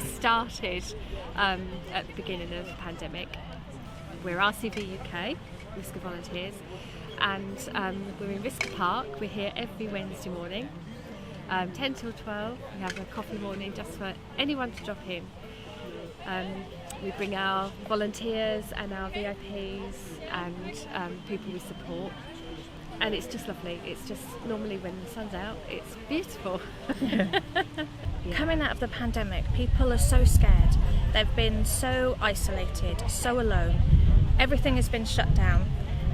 This started at the beginning of the pandemic. We're RCVUK, Risca volunteers, and we're in Risca Park. We're here every Wednesday morning, 10 till 12. We have a coffee morning just for anyone to drop in. We bring our volunteers and our VIPs and people we support, and it's just lovely. It's just normally when the sun's out, it's beautiful. Yeah. Coming out of the pandemic, people are so scared. They've been so isolated, so alone. Everything has been shut down,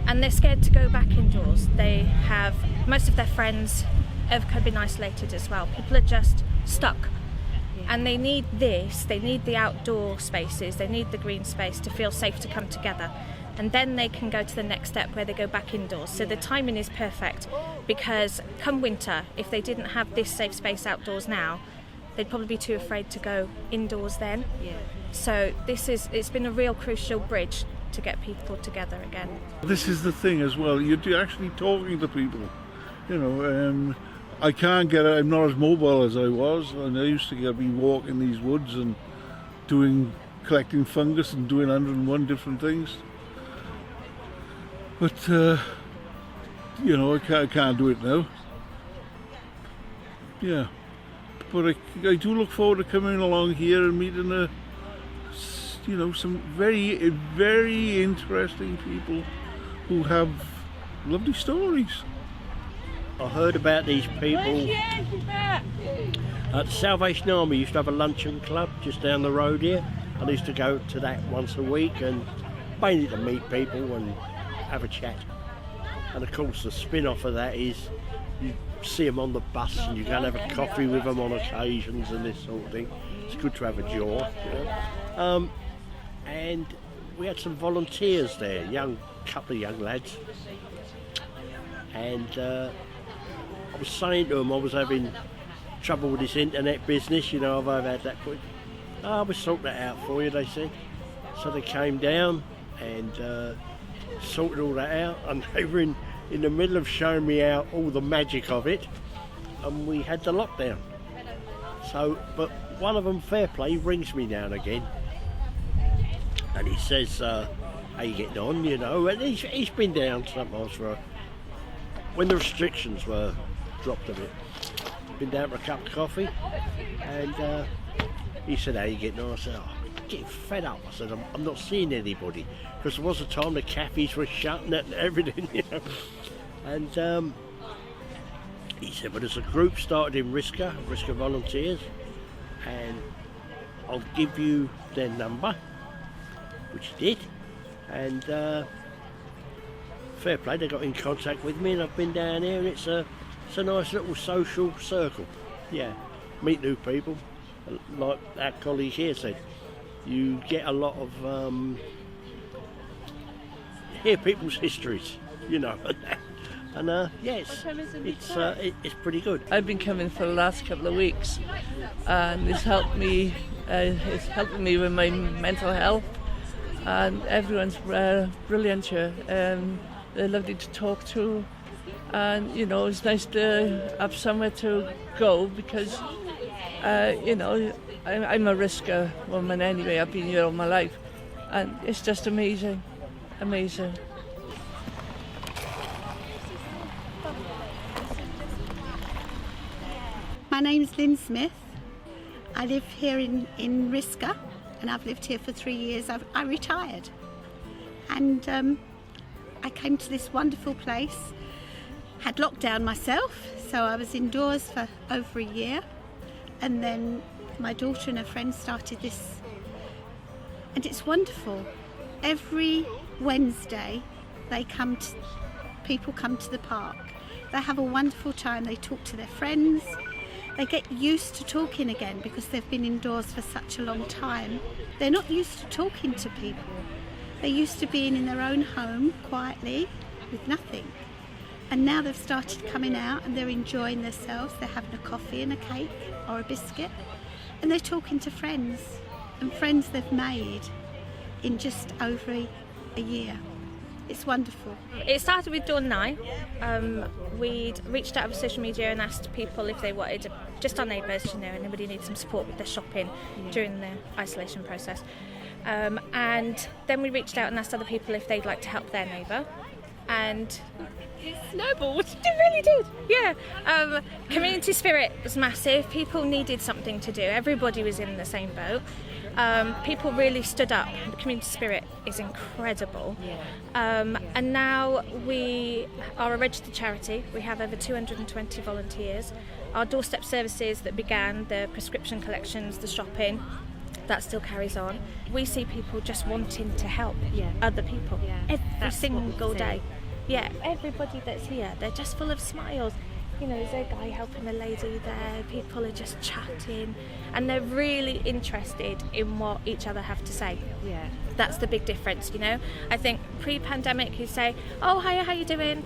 and they're scared to go back indoors. They have, most of their friends have been isolated as well. People are just stuck. And they need this, they need the outdoor spaces, they need the green space to feel safe to come together. And then they can go to the next step where they go back indoors. So the timing is perfect, because come winter, if they didn't have this safe space outdoors now, they'd probably be too afraid to go indoors then. Yeah. So it's been a real crucial bridge to get people together again. This is the thing as well, you're actually talking to people, I can't get it. I'm not as mobile as I was, and I used to be walking these woods and collecting fungus and doing 101 different things. But I can't do it now. Yeah, but I do look forward to coming along here and meeting some very, very interesting people who have lovely stories. I heard about these people. The Salvation Army used to have a luncheon club just down the road here. I used to go to that once a week and mainly to meet people and have a chat. And of course the spin-off of that is you see them on the bus and you go and have a coffee with them on occasions and this sort of thing. It's good to have a jaw. And we had some volunteers there, couple of young lads. And I was saying to them I was having trouble with this internet business, I've had that point. We'll sort that out for you, they said. So they came down and sorted all that out, and they were in the middle of showing me out all the magic of it, and we had the lockdown. So, but one of them, fair play, rings me now and again, and he says, how you getting on, and he's been down sometimes when the restrictions were dropped a bit. Been down for a cup of coffee, and he said, how you getting on? I said, I'm getting fed up. I said, I'm not seeing anybody, because there was a time the cafes were shut and everything, And he said, well, there's a group started in Risca Volunteers, and I'll give you their number, which he did, and fair play, they got in contact with me, and I've been down here, and it's a nice little social circle. Yeah, meet new people, like our colleague here said. You get a lot of hear people's histories, and yes, it's pretty good. I've been coming for the last couple of weeks, and it's helped me. It's helping me with my mental health, and everyone's brilliant here. They're lovely to talk to, and it's nice to have somewhere to go, because I'm a Risca woman anyway. I've been here all my life, and it's just amazing. My name's Lynn Smith. I live here in Risca, and I've lived here for 3 years. I retired, and I came to this wonderful place. Had lockdown myself, so I was indoors for over a year, and then my daughter and her friends started this, and it's wonderful. Every Wednesday people come to the park. They have a wonderful time. They talk to their friends. They get used to talking again, because they've been indoors for such a long time. They're not used to talking to people. They're used to being in their own home quietly with nothing. And now they've started coming out and they're enjoying themselves. They're having a coffee and a cake or a biscuit, and they're talking to friends, and friends they've made in just over a year. It's wonderful. It started with Dawn and I. We'd reached out over social media and asked people if they wanted just our neighbours, you know, anybody needs some support with their shopping during the isolation process. And then we reached out and asked other people if they'd like to help their neighbour, and it snowballed. It really did, yeah. Community spirit was massive. People needed something to do. Everybody was in the same boat. People really stood up. The community spirit is incredible. And now we are a registered charity. We have over 220 volunteers. Our doorstep services that began, the prescription collections, the shopping, that still carries on. We see people just wanting to help other people every single day. Yeah, everybody that's here, they're just full of smiles. You know, there's a guy helping a lady there, people are just chatting, and they're really interested in what each other have to say. Yeah. That's the big difference, you know. I think pre-pandemic you say, oh, hiya, how you doing?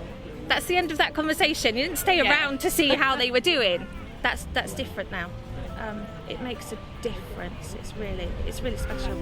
That's the end of that conversation. You didn't stay around to see how they were doing. That's different now. It makes a difference. It's really special.